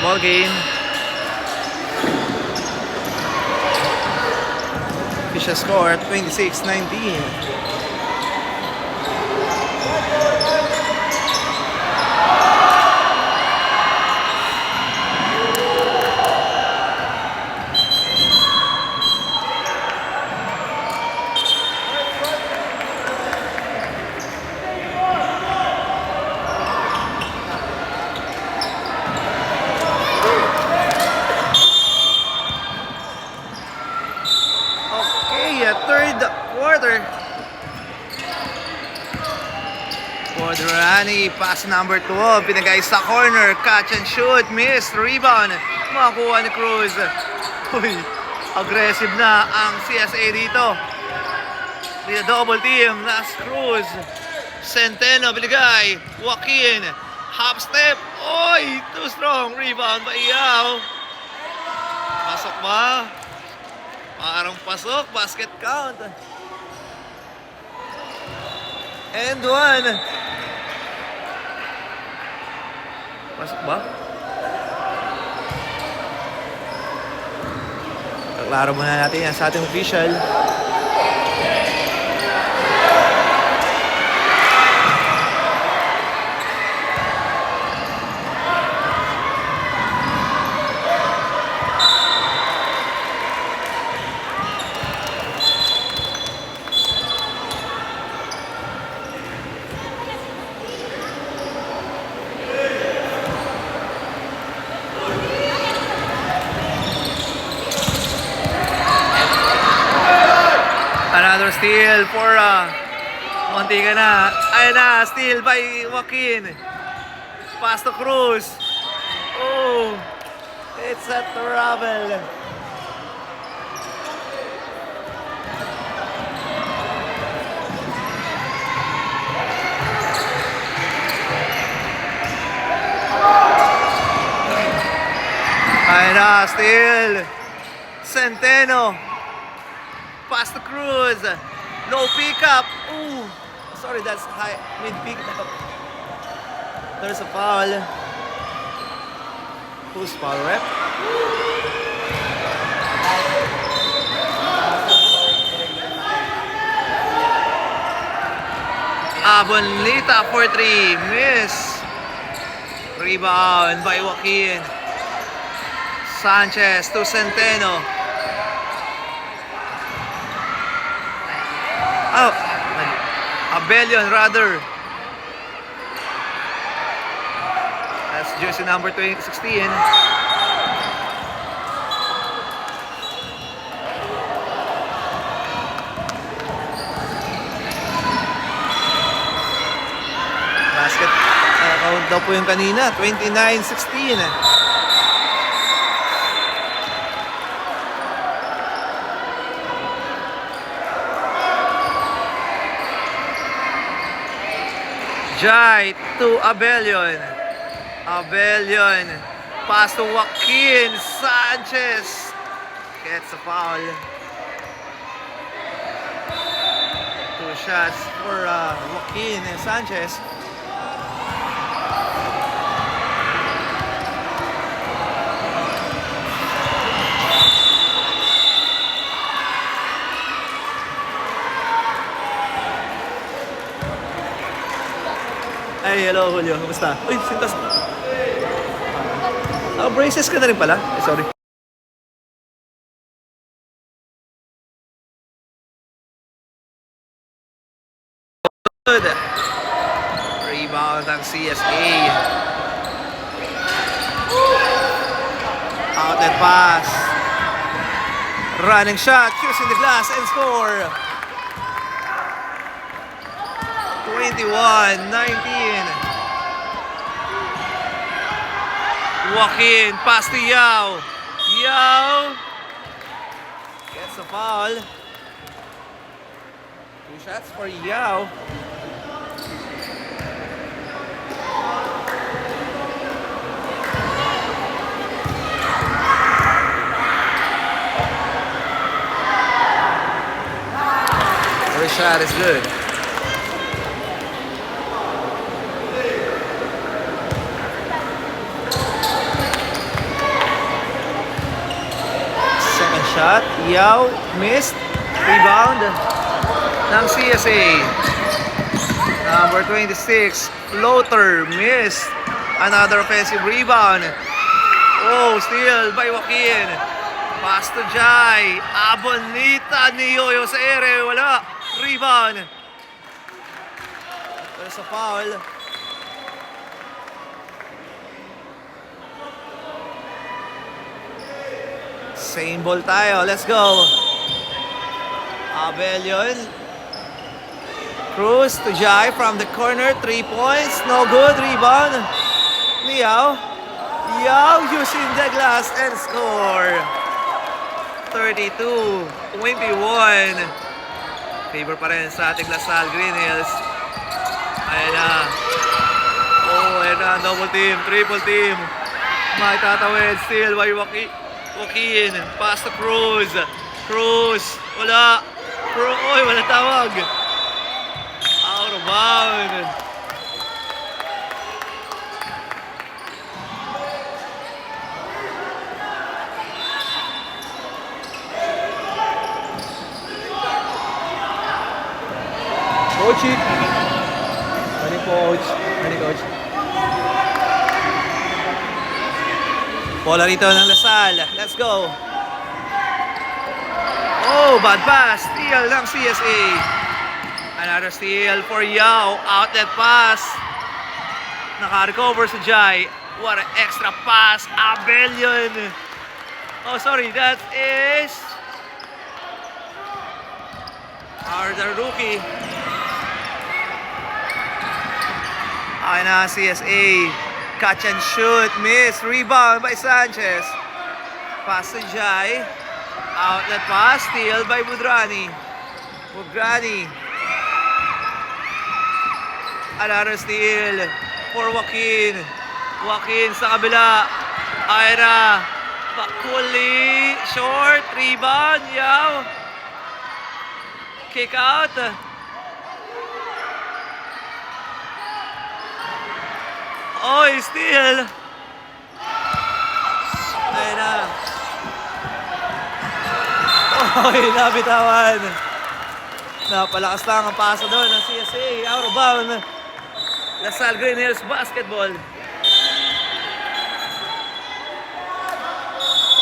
ball game. Official score 26-19. Third quarter. Quadrani, pass number 12, pinagay sa corner, catch and shoot, miss, rebound, makuha ni Cruz. Uy, aggressive na ang CSA dito. With a double team, last Cruz. Centeno, binigay, Joaquin, half step, oy, too strong, rebound pa Iyaw. Pasok ba? Parang pasok, basket count. And one. Pasok ba? Kaklaro muna natin yan sa ating official. Another steal for munti ka na. Ayun na, steal by Joaquin. Pass to Cruz. Oh, it's a trouble. Ayun na, steal. Centeno. Pass to Cruz. Low pickup. Ooh. Sorry, that's high mid pickup. There's a foul. Who's foul rep? Abonlita for 3. Miss. Rebound by Joaquin. Sanchez to Centeno. Oh, Abelion rather. That's jersey number 16. Basket count daw po yung kanina, 29-16. Jai to Abelion. Abelion. Pass to Joaquin. Sanchez gets a foul. 2 shots for Joaquin and Sanchez. Ay, hello Julio, kumusta? Uy, sintas. Braces ka na rin pala? Eh, sorry. Good. Rebound ang CSA. Outlet pass. Running shot, shoots in the glass and score. 21-19. Joaquin, pass to Yao. Yao gets a foul. 2 shots for Yao. First shot is good. Shot. Yao. Missed. Rebound ng CSA. Number 26. Floater. Missed. Another offensive rebound. Oh, steal by Joaquin. Pass to Jai. Abonita ni Yoyo sa ere. Wala. Rebound. There's a foul. Same ball tayo. Let's go. Abelion. Cruz to Jai from the corner. 3 points. No good. Rebound. Liao. Yao using the glass and score. 32-21. Favor pa rin sa ating Lasal Green Hills. Ayan na. Oh, ayan na. Double team. Triple team. May tatawid. Steal by Joaquin. Pass to Cruz. Cruz. Wala. Oy, wala tawag. Out of bound. Coach it. Coach. Coach. Bola rito ng Lasal. Let's go. Oh, bad pass. Steal ng CSA. Another steal for Yao. Outlet pass. Naka-recover sa Jai. What an extra pass. Abelion. Oh, sorry. That is the rookie. Ay na, CSA. Catch and shoot. Miss. Rebound by Sanchez. Pass to Jai. Outlet pass. Steal by Budrani. Another steal for Joaquin. Joaquin sa kabila. Ay na. Bakuli. Short. Rebound. Yao. Kick out. Oy, steal. Ayun na. Oy, nabitawan. Napalakas lang ang pasa doon ng CSA. Out of bound. Lasal Green Hills Basketball.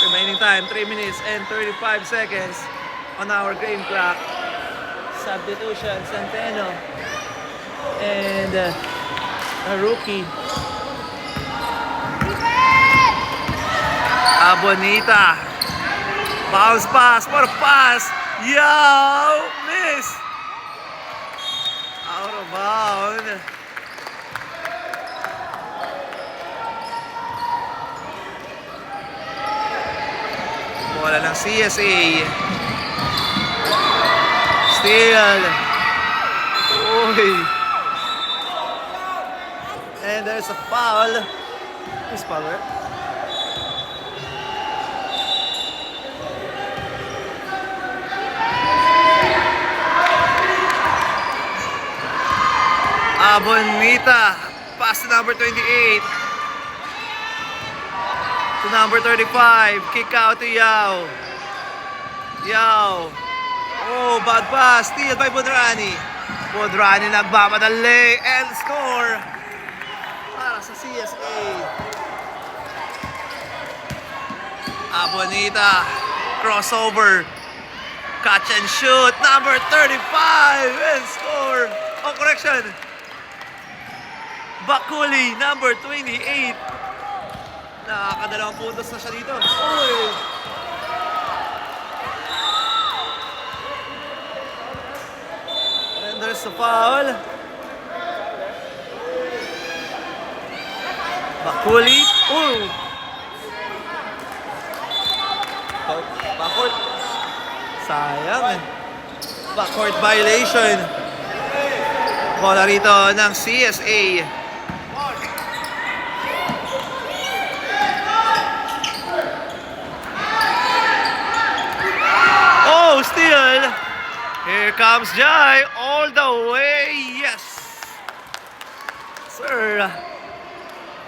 Remaining time, 3 minutes and 35 seconds on our game clock. Substitution, Centeno. And a rookie. Abonita. Bounce pass for pass. Yao! Miss! Out of bound. Bola ng CSA. Steal. Uy. And there's a foul. Is foul, right? Abonita. Pass to number 28. To number 35. Kick out to Yao. Yao. Oh, bad pass. Steal by Budrani. Budrani nagmamadali and score. Para sa CSA. Abonita. Crossover. Catch and shoot. Number 35 and score. Oh, correction. Bakuli, number 28. Nakakadalawang puntos na siya dito. Uy! And there's the foul. Bakuli. Uy! Backcourt. Sayang. Backcourt violation. Bola rito ng CSA. Oh, steal. Here comes Jai all the way. Yes, sir.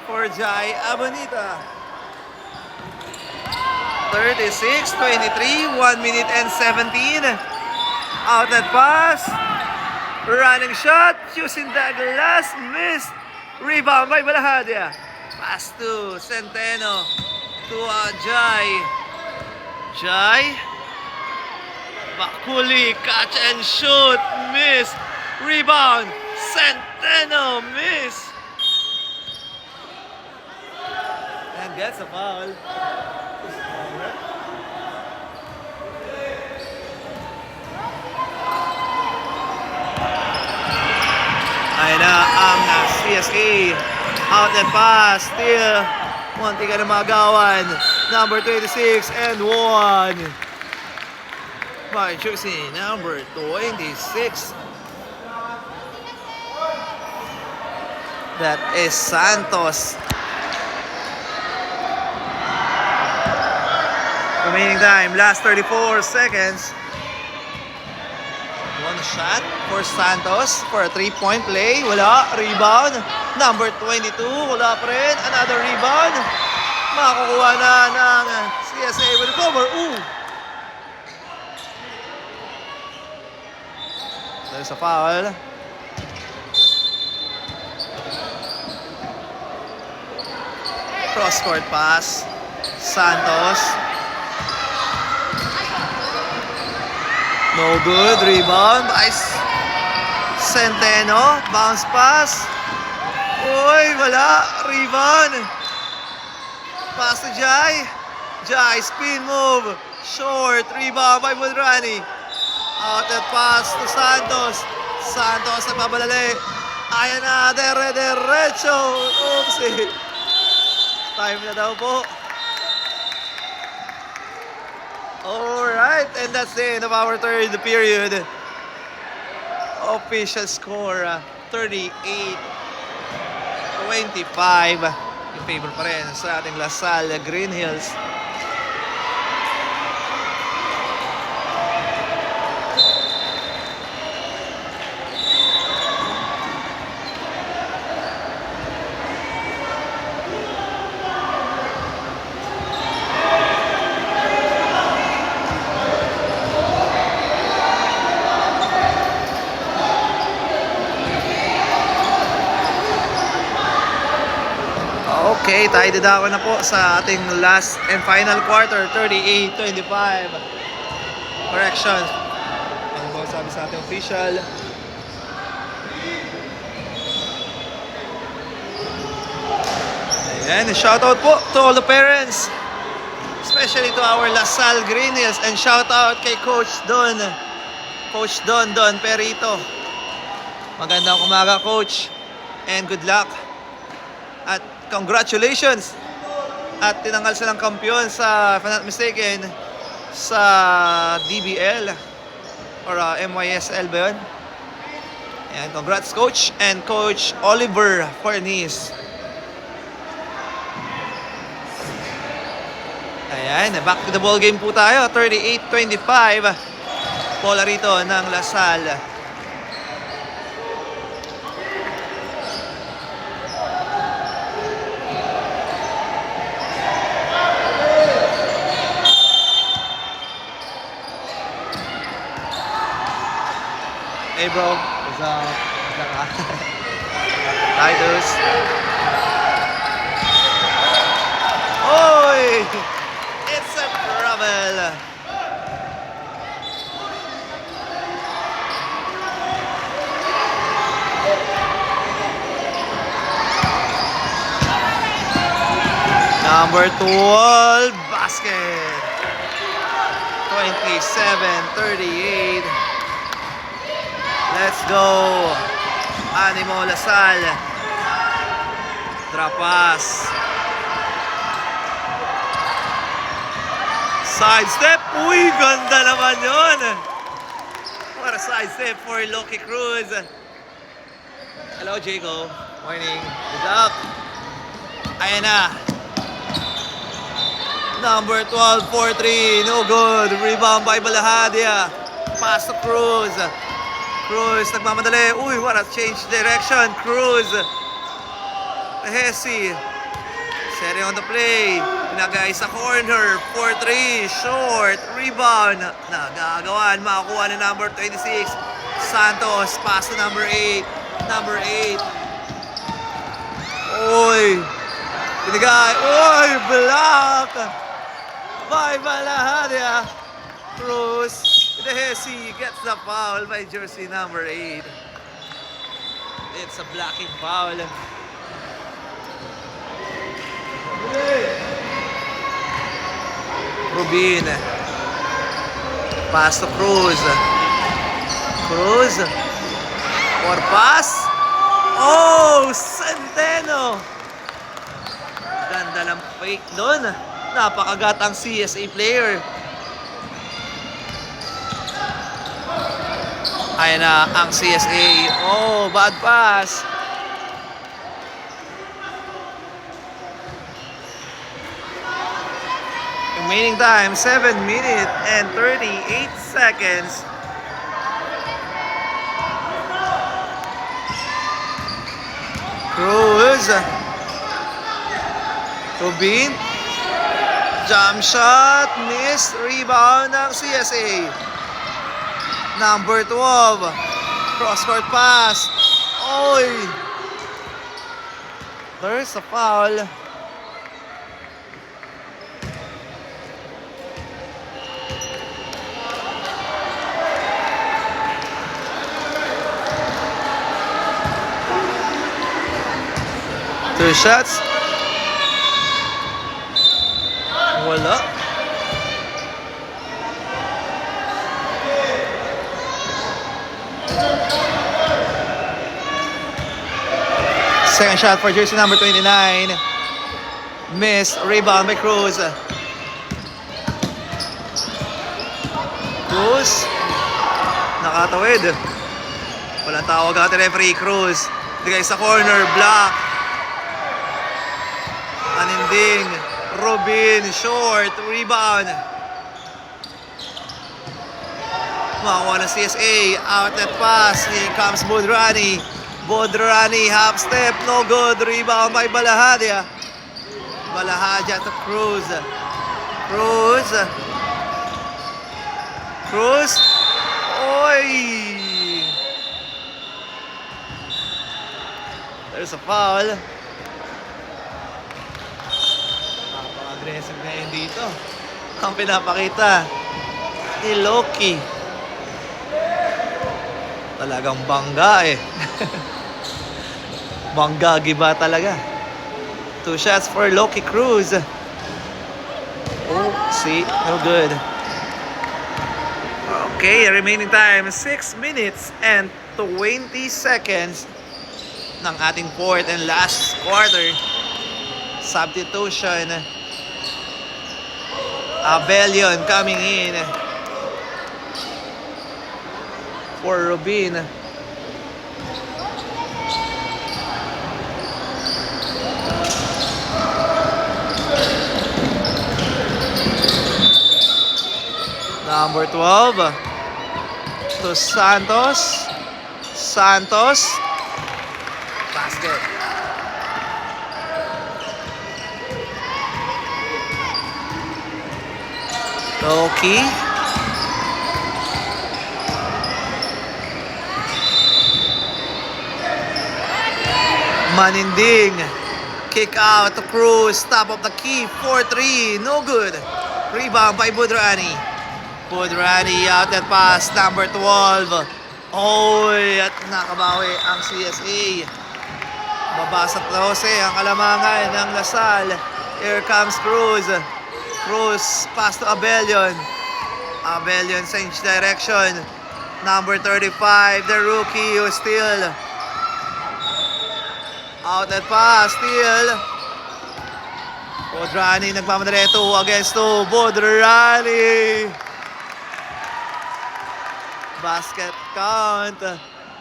For Jai Abonita. 36, 23, 1 minute and 17. Outlet pass. Running shot. Choosing Douglas. Missed. Rebound by Balahadia. Pass to Centeno. To Jai. Jai. Bakuli. Catch and shoot. Miss. Rebound. Centeno. Miss. And gets a foul. Ayan na ang CSA. Outlet pass. Still. Munti ka na magawan. Number 26 and 1. By jersey number 26. That is Santos. Remaining time, last 34 seconds. One shot for Santos for a 3-point play. Wala. Rebound. Number 22. Wala pa rin. Another rebound. Makakuha na ng CSA with the cover. Ooh! There's a foul. Cross-court pass. Santos. No good. Rebound by Centeno. Bounce pass. Uy, wala. Rebound. Pass to Jai. Jai, spin move. Short. Rebound by Budrani. Outlet pass to Santos. Santos nagbabalali. Ayan na. Derecho. Oopsie. Time na daw po. Alright, and that's the end of our third period. Official score, 38-25. In favor pa rin sa ating Lasal Green Hills. Okay, tayo dadako na po sa ating last and final quarter, 38-25. Correction. Ano ba sabi sa ating official? Ayan, shoutout po to all the parents, especially to our Lasal Green Hills, and shoutout kay Coach Don Perito. Magandang umaga, Coach, and good luck. At congratulations! At tinanggal silang kampiyon sa, if I'm not mistaken, sa DBL or MYSL ba yun? And congrats, Coach, and Coach Oliver Fornis. Ayan, back to the ball game po tayo. 38-25. Bola rito ng Lasal. Hey bro, what's up? Titus. Oy! It's a trouble. Number 12, basket. 27-38. Let's go. Animo Lasal. Drop pass. Side step. Uy, ganda naman yun. What a side step for Loki Cruz. Hello, Jaco. Morning. Good luck. Ayan na. Number 12, 4-3. No good. Rebound by Balahadia. Pass to Cruz. Cruz, nagmamadali. Uy, what a change direction. Cruz. Hesi. Seri on the play. Pinagay sa corner. 4-3. Short. Rebound. Nagagawan. Makakuha ni number 26. Santos. Pass to number 8. Number 8. Oy. Pinagay. Oy. Block. By Balahadia. Cruz. Dehesi gets the foul by jersey number 8. It's a blocking foul. Rubin. Pass to Cruz. Cruz. Or pass. Oh! Centeno! Ganda ng fake doon. Napakagat ang CSA player. Ayan na ang CSA. Oh, bad pass. Remaining time, 7 minutes and 38 seconds. Cruz. Rubin. Jump shot. Miss. Rebound ng CSA. Number 12. Cross-court pass. Oy! There's a foul. Two shots. Wala. Second shot for jersey number 29. Miss. Rebound by Cruz. Cruz. Nakatawid. Walang tawag ate referee. Cruz. Digay sa corner. Block. Aninding. Rubin. Short. Rebound. Makakuha ng CSA. Outlet pass. Here comes Bodrani. Bodrani. Half step. No good. Rebound by Balahadia. Balahadia to Cruz. Cruz. Cruz. Oy! There's a foul. Aggressive ngayon dito. Ang pinapakita ni Loki. Talagang bangga eh. Bangga giba talaga. Two shots for Loki Cruz. Oh, see, no good. Okay, remaining time 6 minutes and 20 seconds ng ating fourth and last quarter. Substitution. Abelion coming in for Rubin. Number 12 to Santos. Santos. Basket. Loki. Maninding. Kick out to Cruz. Top of the key. 4-3. No good. Rebound by Bodrani. Bodrani out that pass. Number 12. Oy, at nakabawi ang CSA. Babasat 12 ang kalamangan ng Lasal. Here comes Cruz. Cruz, pass to Abelion. Abelion change direction. Number 35, the rookie who still. Outlet pass, steal. Bodrani nagmamadali 2 against 2. Bodrani. Basket count.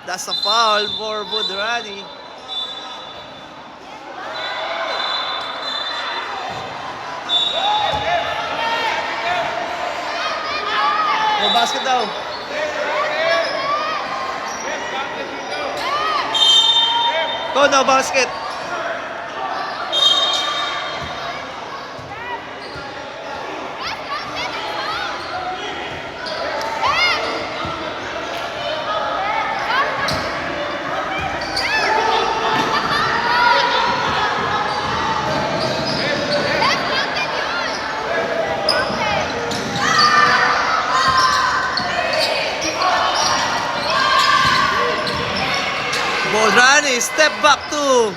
That's a foul for Bodrani. No basket daw. No basket. Bodrani, step back two.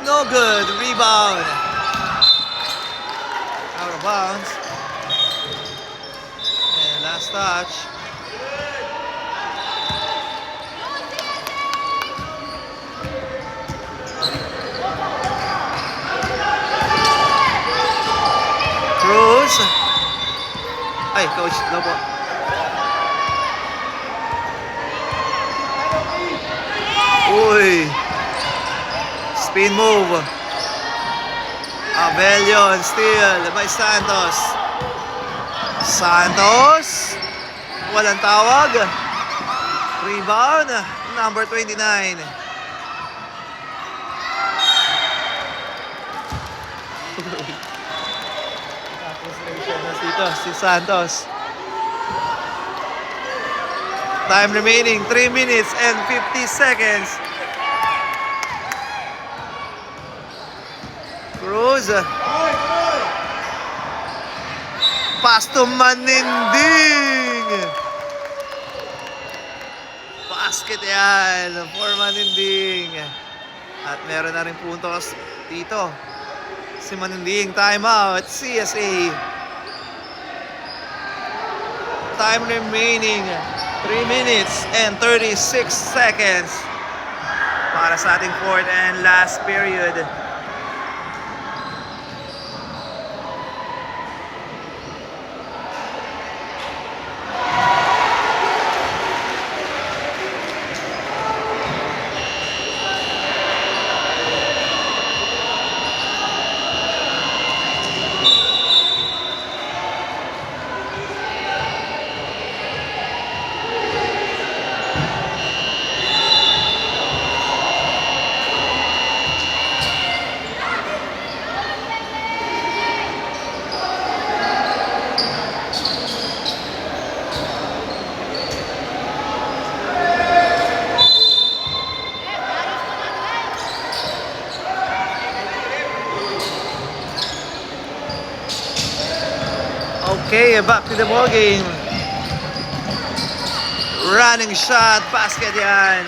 No good. Rebound. Out of bounds. And last touch. Cruz. Ay, coach, no po. Uy. Spin move. Abelion, steal by Santos. Santos. Walang tawag. Rebound. Number 29. Dito, si Santos. Time remaining, 3 minutes and 50 seconds. Cruz. Pass to Maninding. Basket yan for Maninding. At meron na rin punto dito. Si Maninding, timeout, CSA. Time remaining, 3 minutes and 36 seconds para sa ating fourth and last period. Okay, back to the ball game. Running shot, basket yan.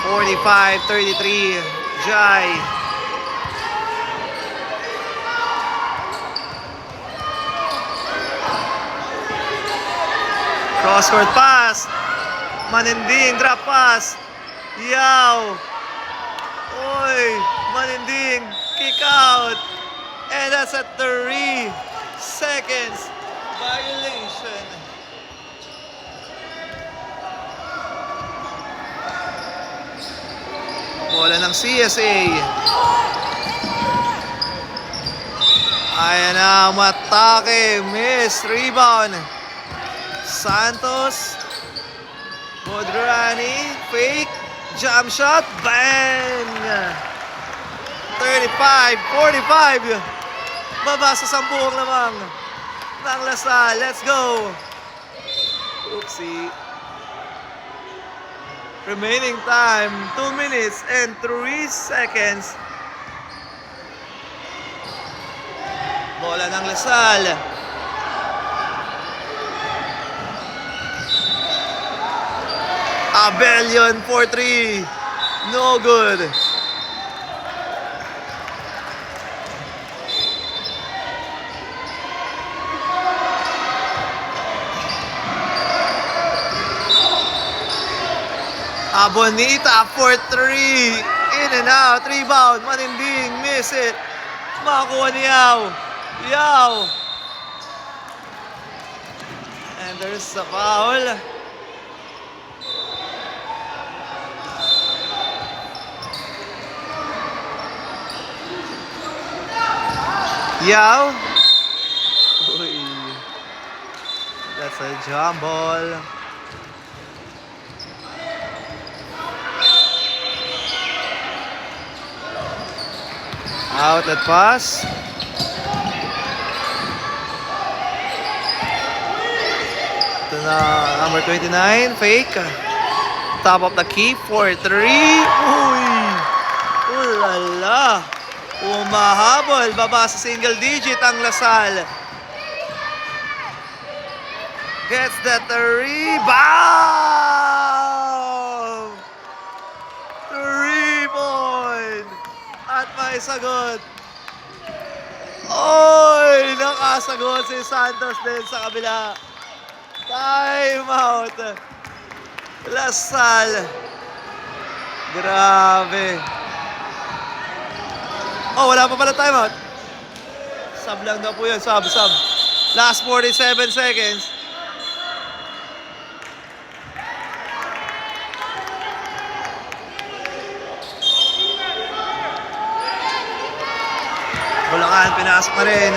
45-33, Jai. Cross-court pass. Maninding, drop pass. Yaw. Oy, Maninding, kick out. And that's a 3 seconds violation. Bola ng CSA. Ayan na, matake, miss, rebound. Santos. Bodrani, fake, jump shot, bang! 35-45. Baba sa 10 lamang ng Lasal. Let's go. Oopsie. Remaining time, 2 minutes and 3 seconds. Bola ng Lasal. Abelion for 3. No good. Bonita for 3. In and out. Rebound. Maninding. Miss it. Makakuha ni Yao. Yao. And there's a foul. Yao. Uy. That's a jump ball. Outlet pass. Ito na, number 29, fake. Top of the key for 3. Uy! Ulala! Umahabol, baba sa single digit ang Lasal. Gets the rebound! sagot. Oy, nakasagot si Santos din sa kabila. Time out. Lasal. Grabe. Oh, wala pa pala time out. Sub lang daw po yun. Sub. Last 47 seconds. Bulacan, pinasok na rin.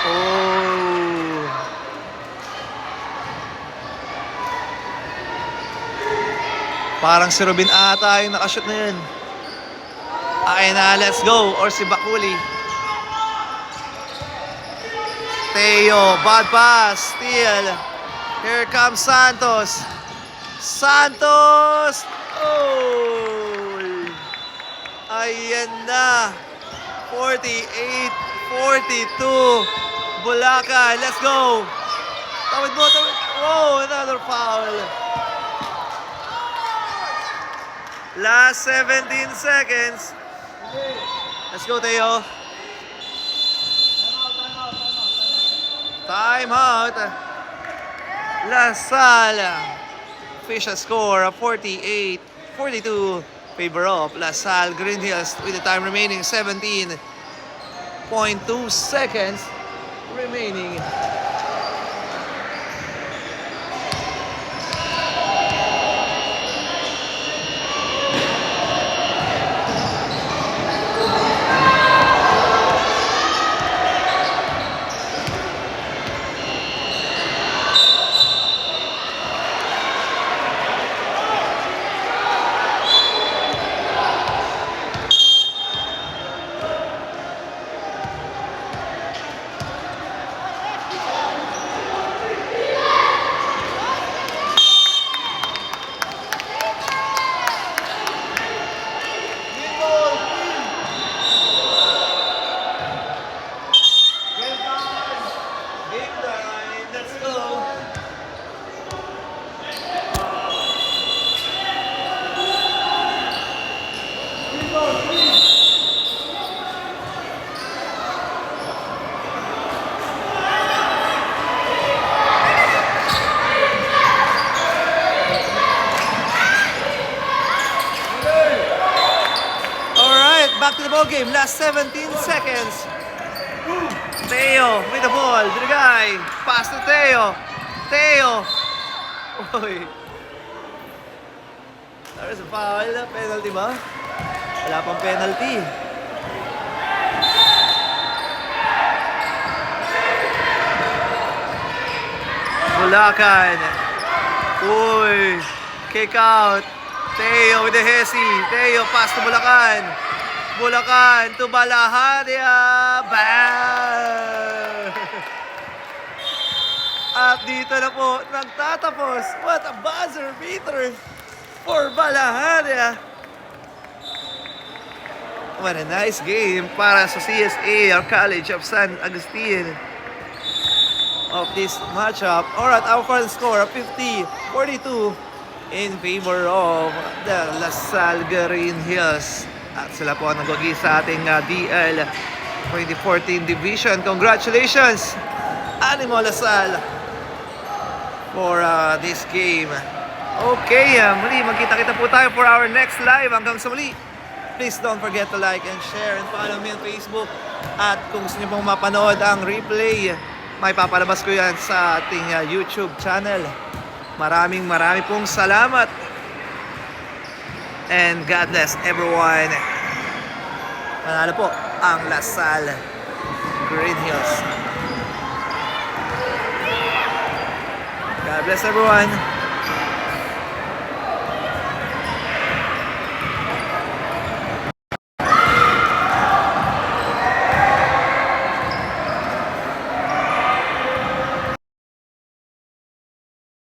Oh. Parang si Robin ata yung nakashoot na yun. Ay na, let's go. Or si Bakuli. Teo, bad pass. Steal. Here comes Santos. Santos! Oh! Ayan na. 48-42. Bulacan, let's go. Tawid mo. Oh, another foul. Last 17 seconds. Let's go, Teo. Time out. LaSalle. Official score of 48-42. Favor of LaSalle Green Hills with the time remaining 17.2 seconds remaining. Back to the ball game. Last 17 seconds. Teo with the ball. Dragay. Pass to Teo. Teo. Oy. There's a foul. Penalty ba? Wala pang penalty. Bulacan. Uy. Kick out. Teo with the Hesi. Teo pass to Bulacan. Bulacan to Balaharia. Bang! At dito na po nagtatapos. What a buzzer beater for Balaharia. What a nice game para sa CSA or College of San Agustin of this matchup. Alright, our final score of 50-42 in favor of the LaSalle Green Hills. At sila po ang nagwagi sa ating DL 2014 Division. Congratulations, Animo LaSalle, for this game. Okay, muli magkita-kita po tayo for our next live. Hanggang sa muli, please don't forget to like and share and follow me on Facebook. At kung gusto niyo pong mapanood ang replay, may papalabas ko yan sa ating YouTube channel. Maraming pong salamat. And God bless everyone. Manalo po ang LaSalle Green Hills. God bless everyone.